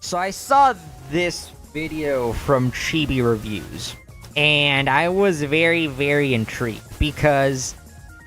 So I saw this video from Chibi Reviews, and I was very, very intrigued because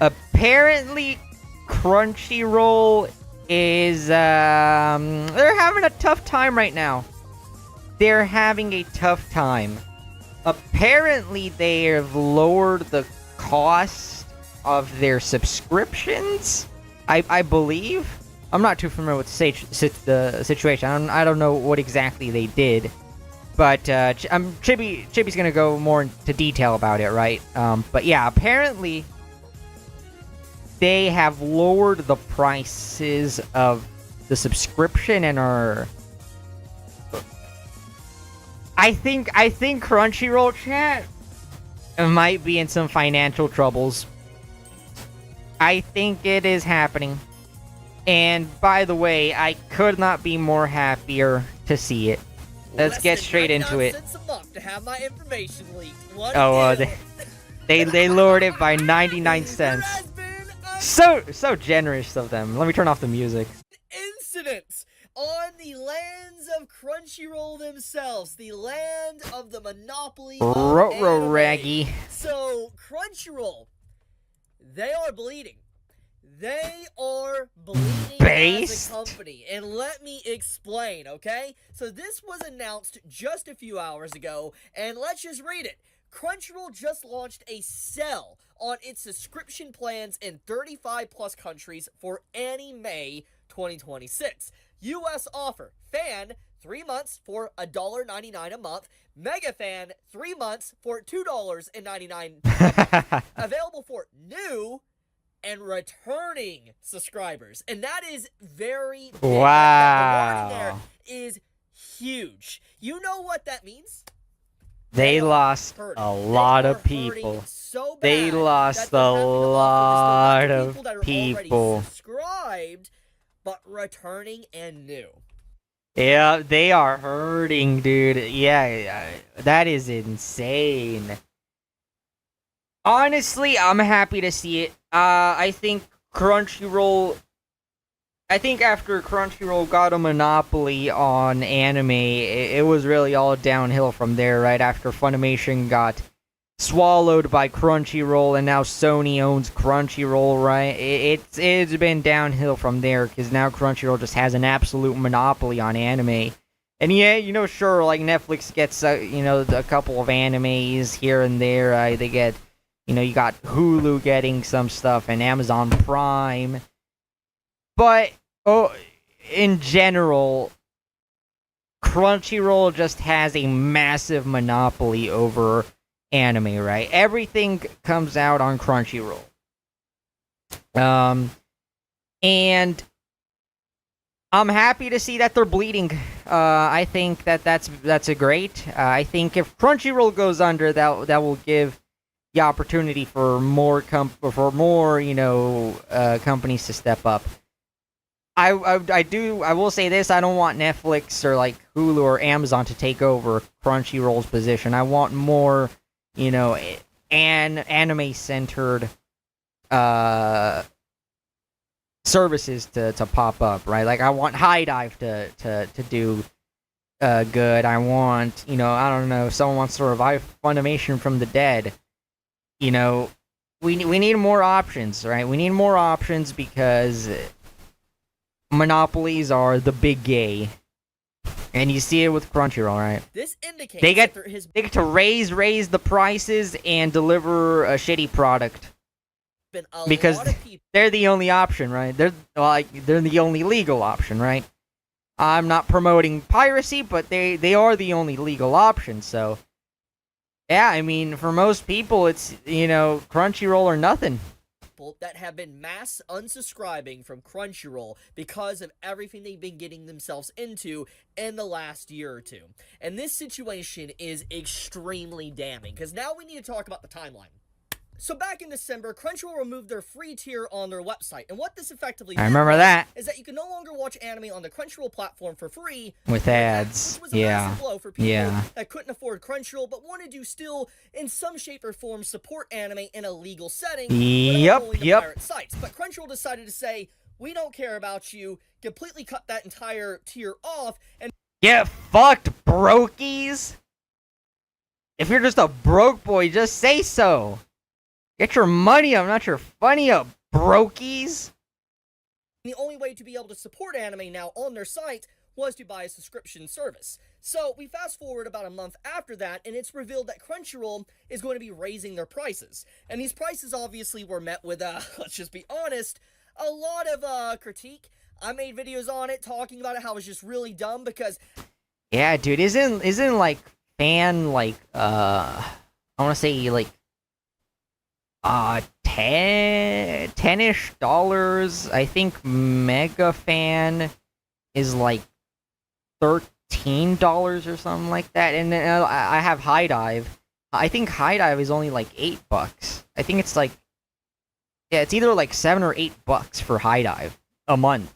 apparently Crunchyroll is they're having a tough time right now. They're having a tough time. Apparently, they have lowered the cost of their subscriptions. I believe. I'm not too familiar with the situation. I don't know what exactly they did, but Chibi's gonna go more into detail about it, right? But yeah, apparently they have lowered the prices of the subscription and are. I think Crunchyroll chat might be in some financial troubles. I think it is happening. And by the way, I could not be more happier to see it. Let's get straight into it. To have my information leaked. They lowered it by 99 cents. So generous of them. Let me turn off the music. Incidents on the lands of Crunchyroll themselves, the land of the monopoly of anime. Raggy. So Crunchyroll, they are bleeding. They are bleeding as a company. And let me explain, okay? So this was announced just a few hours ago, and let's just read it. Crunchyroll just launched a sale on its subscription plans in 35 plus countries for Anime 2026. US offer: Fan 3 months for $1.99 a month, Mega Fan 3 months for $2.99 a month. Available for new and returning subscribers, and that is very big. Wow. The wording there is huge. You know what that means? They lost a lot of people. So they lost a lot of people. Subscribed, but returning and new. Yeah, they are hurting, dude. Yeah, that is insane. Honestly, I'm happy to see it. I think after Crunchyroll got a monopoly on anime, it was really all downhill from there, right? After Funimation got swallowed by Crunchyroll, and now Sony owns Crunchyroll, right? It's been downhill from there, because now Crunchyroll just has an absolute monopoly on anime. And yeah, sure, like Netflix gets, a couple of animes here and there. They get, you got Hulu getting some stuff and Amazon Prime. But, in general, Crunchyroll just has a massive monopoly over anime, right? Everything comes out on Crunchyroll. And I'm happy to see that they're bleeding. I think that's a great. I think if Crunchyroll goes under, that will give the opportunity for more companies to step up. I will say this: I don't want Netflix or like Hulu or Amazon to take over Crunchyroll's position. I want more, anime-centered services to pop up, right? Like I want High Dive to do good. I want, I don't know, if someone wants to revive Funimation from the dead. We need more options, right? We need more options because monopolies are the big gay, and you see it with Crunchyroll, right? This indicates they get to raise the prices and deliver a shitty product because they're the only option, right? They're the only legal option, right? I'm not promoting piracy, but they are the only legal option. So yeah, I mean, for most people, it's Crunchyroll or nothing. That have been mass unsubscribing from Crunchyroll because of everything they've been getting themselves into in the last year or two. And this situation is extremely damning, because now we need to talk about the timeline. So back in December, Crunchyroll removed their free tier on their website, and what this effectively I remember that is that you can no longer watch anime on the Crunchyroll platform for free with ads. Which was a massive blow for people that couldn't afford Crunchyroll but wanted to still, in some shape or form, support anime in a legal setting. Pirate sites. But Crunchyroll decided to say, we don't care about you, completely cut that entire tier off, and Get fucked, brokies! If you're just a broke boy, just say so. Get your money up, not your funny up, brokies. The only way to be able to support anime now on their site was to buy a subscription service. So we fast forward about a month after that, and it's revealed that Crunchyroll is going to be raising their prices. And these prices obviously were met with, let's just be honest, a lot of critique. I made videos on it talking about it, how it was just really dumb because... Yeah, dude, isn't like fan like I want to say like 10-ish dollars. I think Mega Fan is like $13 or something like that. And then I have High Dive. I think High Dive is only like $8. I think it's like, yeah, it's either like $7 or $8 for High Dive a month.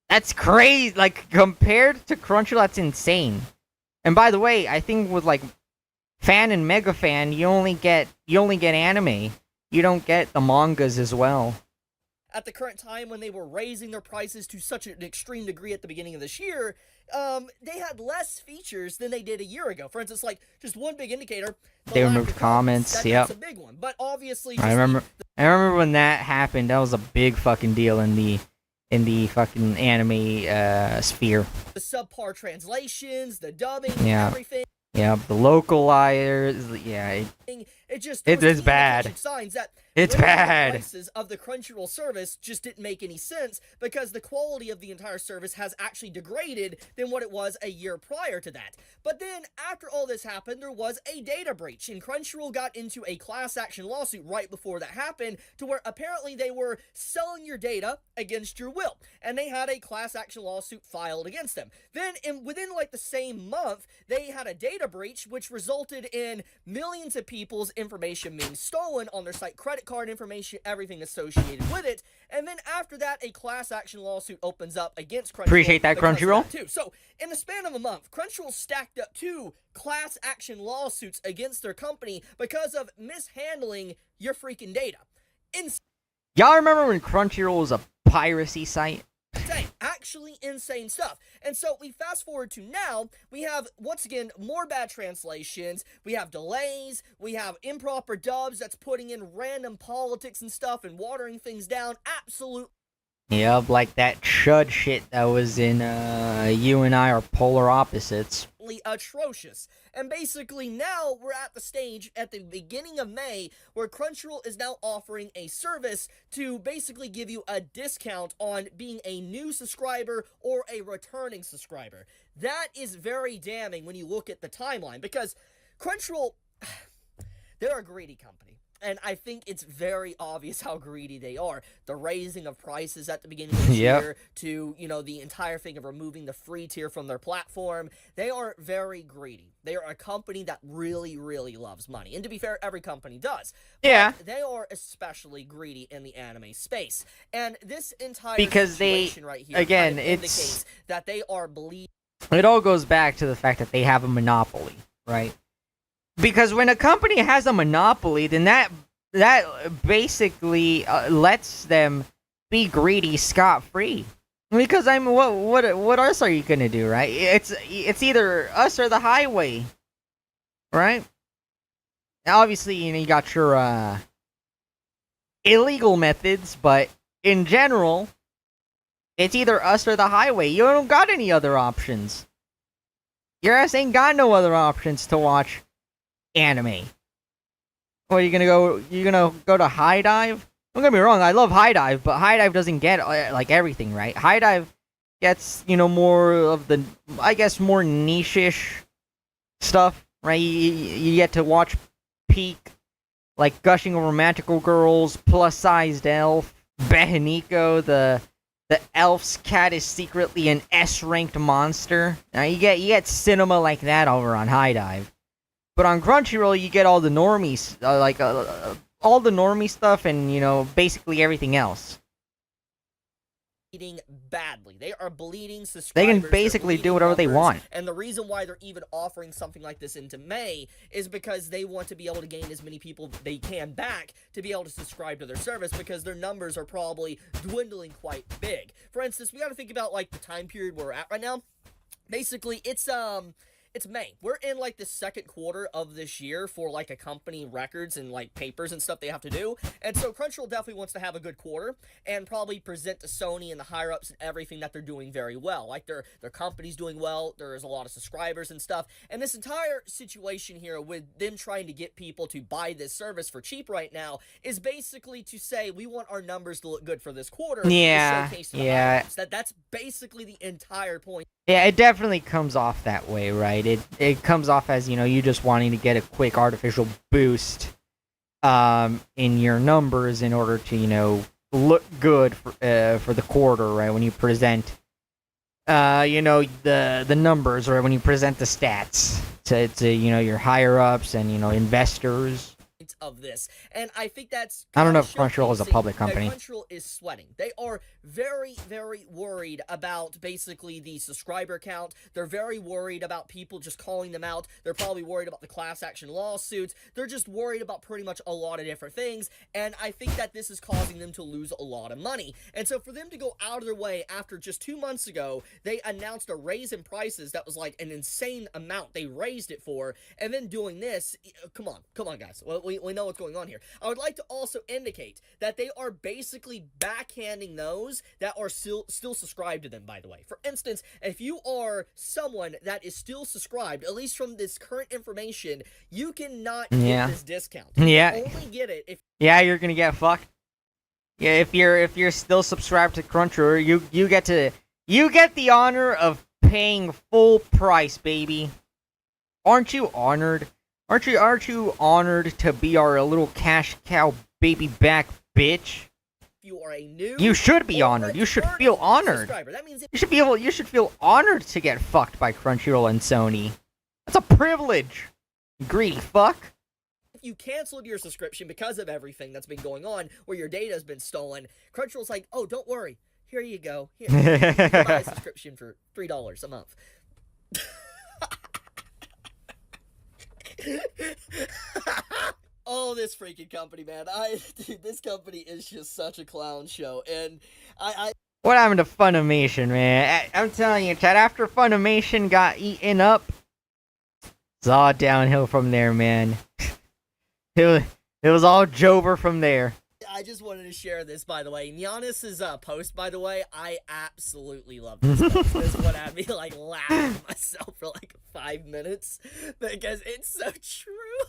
That's crazy. Like compared to Crunchyroll, that's insane. And by the way, I think with like Fan and Mega Fan, you only get anime. You don't get the mangas as well. At the current time when they were raising their prices to such an extreme degree at the beginning of this year, they had less features than they did a year ago. For instance, like just one big indicator. They removed comments. Yep. That's a big one. But obviously, I remember when that happened. That was a big fucking deal in the fucking anime sphere. The subpar translations, the dubbing, everything. Yeah, the localizers. Yeah, it is bad. Signs that it's bad. The prices of the Crunchyroll service just didn't make any sense because the quality of the entire service has actually degraded than what it was a year prior to that. But then after all this happened, there was a data breach, and Crunchyroll got into a class action lawsuit right before that happened, to where apparently they were selling your data against your will, and they had a class action lawsuit filed against them. Then within like the same month, they had a data breach which resulted in millions of people's information being stolen on their site, credit card information, everything associated with it. And then after that, a class action lawsuit opens up against Crunchyroll. Appreciate that, Crunchyroll. Too. So in the span of a month, Crunchyroll stacked up 2 class action lawsuits against their company because of mishandling your freaking data. Y'all remember when Crunchyroll was a piracy site? Insane, actually insane stuff. And so we fast forward to now, we have, once again, more bad translations, we have delays, we have improper dubs that's putting in random politics and stuff and watering things down, absolute. Yep, like that chud shit that was in You and I Are Polar Opposites. Atrocious. And basically now we're at the stage at the beginning of May where Crunchyroll is now offering a service to basically give you a discount on being a new subscriber or a returning subscriber. That is very damning when you look at the timeline, because Crunchyroll, they're a greedy company. And I think it's very obvious how greedy they are. The raising of prices at the beginning of the year to, you know, the entire thing of removing the free tier from their platform. They are very greedy. They are a company that really, really loves money. And to be fair, every company does. Yeah. But they are especially greedy in the anime space. And this entire situation right here again, kind of indicates that they are bleeding. It all goes back to the fact that they have a monopoly, right? Because when a company has a monopoly, then that basically lets them be greedy scot-free. Because what else are you gonna do, right? It's either us or the highway, right? Now, obviously, you know, you got your illegal methods, but in general, it's either us or the highway. You don't got any other options. Your ass ain't got no other options to watch anime. What, you gonna go to High Dive? Don't get me wrong, I love High Dive, but High Dive doesn't get like everything, right? High Dive gets, you know, more of the, I guess, more niche-ish stuff, right? You get to watch peak, like Gushing Romantical Girls, Plus-Sized Elf, Behenico, the elf's cat is secretly an S-ranked monster. Now you get cinema like that over on High Dive. But on Crunchyroll, you get all the normies, all the normie stuff, and, you know, basically everything else. bleeding badly. They are bleeding They subscribers. can they're basically do bleeding whatever they numbers, want. And the reason why they're even offering something like this into May is because they want to be able to gain as many people they can back to be able to subscribe to their service, because their numbers are probably dwindling quite big. For instance, we got to think about like the time period we're at right now. Basically, it's May. We're in like the second quarter of this year for like a company records and like papers and stuff they have to do. And so Crunchyroll definitely wants to have a good quarter and probably present to Sony and the higher ups and everything that they're doing very well. Like their company's doing well. There's a lot of subscribers and stuff. And this entire situation here with them trying to get people to buy this service for cheap right now is basically to say we want our numbers to look good for this quarter. Yeah, to showcase to the yeah. higher ups. That's basically the entire point. Yeah, it definitely comes off that way, right? It comes off as, you just wanting to get a quick artificial boost in your numbers in order to, look good for the quarter, right? When you present the numbers, or when you present the stats to your higher ups and investors. Of this, and I think that's I don't know if Crunchyroll is a public company. Crunchyroll is sweating. They are very, very worried about basically the subscriber count. They're very worried about people just calling them out. They're probably worried about the class action lawsuits. They're just worried about pretty much a lot of different things, and I think that this is causing them to lose a lot of money. And so for them to go out of their way after just 2 months ago, they announced a raise in prices that was like an insane amount they raised it for, and then doing this, come on guys, we know what's going on here. I would like to also indicate that they are basically backhanding those that are still subscribed to them, by the way. For instance, if you are someone that is still subscribed, at least from this current information, you cannot get this discount. Yeah. You only get it if... Yeah, you're gonna get fucked. Yeah, if you're still subscribed to Crunchyroll, you get the honor of paying full price, baby. Aren't you honored? Aren't you honored to be our little cash cow baby back bitch? You are a new... You should be honored. You should feel honored. That means You should feel honored to get fucked by Crunchyroll and Sony. That's a privilege. You greedy fuck. If you canceled your subscription because of everything that's been going on, where your data has been stolen, Crunchyroll's like, oh, don't worry. Here you go. Here, you can buy a subscription for $3 a month. Oh, this freaking company, man. Dude, this company is just such a clown show, and What happened to Funimation, man? I'm telling you, Chad, after Funimation got eaten up, it's all downhill from there, man. It was all Jover from there. I just wanted to share this, by the way. Giannis's post, by the way, I absolutely love this post. This one had me, like, laughing to myself for, like, 5 minutes, because it's so true.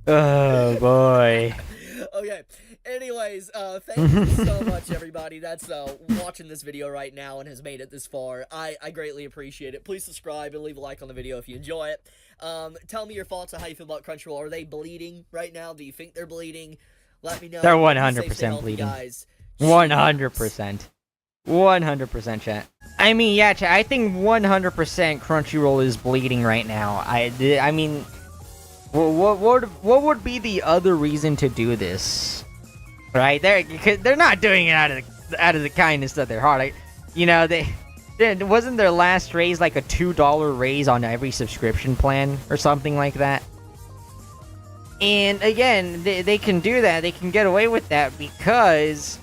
Oh, boy. Okay, anyways, thank you so much, everybody that's watching this video right now and has made it this far. I greatly appreciate it. Please subscribe and leave a like on the video if you enjoy it. Tell me your thoughts on how you feel about Crunchyroll. Are they bleeding right now? Do you think they're bleeding? Let me know. They're 100% bleeding. Guys. 100%. 100%, chat. I mean, yeah, chat, I think 100% Crunchyroll is bleeding right now. I mean, what would be the other reason to do this? Right? They're not doing it out of the kindness of their heart. Wasn't their last raise like a $2 raise on every subscription plan or something like that? And again, they can do that. They can get away with that because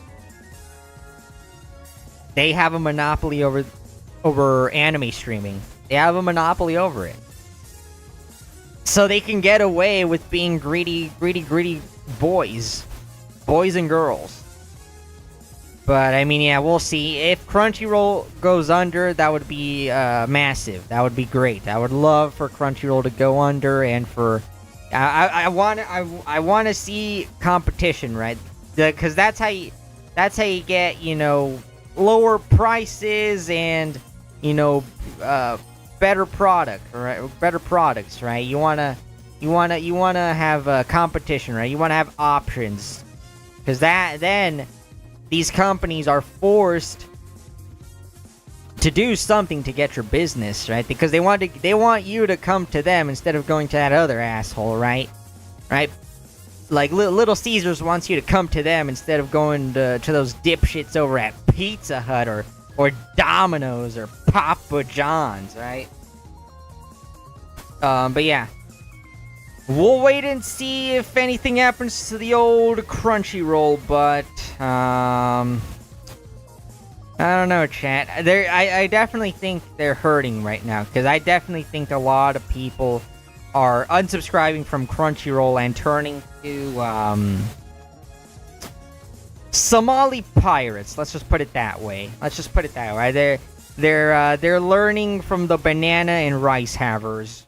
they have a monopoly over anime streaming. They have a monopoly over it. So they can get away with being greedy boys and girls. But, I mean, yeah, we'll see. If Crunchyroll goes under, that would be massive. That would be great. I would love for Crunchyroll to go under, and for... I want to see competition, right? Because that's how you get, lower prices and, better product, right? Better products, right? You wanna have competition, right? You wanna have options, because then these companies are forced to do something to get your business, right? Because they want you to come to them instead of going to that other asshole, right? Right? like Little Caesars wants you to come to them instead of going to those dipshits over at Pizza Hut or Domino's or Papa John's, right? But yeah. We'll wait and see if anything happens to the old Crunchyroll, but, I don't know, chat. I definitely think they're hurting right now, because I definitely think a lot of people are unsubscribing from Crunchyroll and turning to, Somali pirates. Let's just put it that way. They're learning from the banana and rice havers.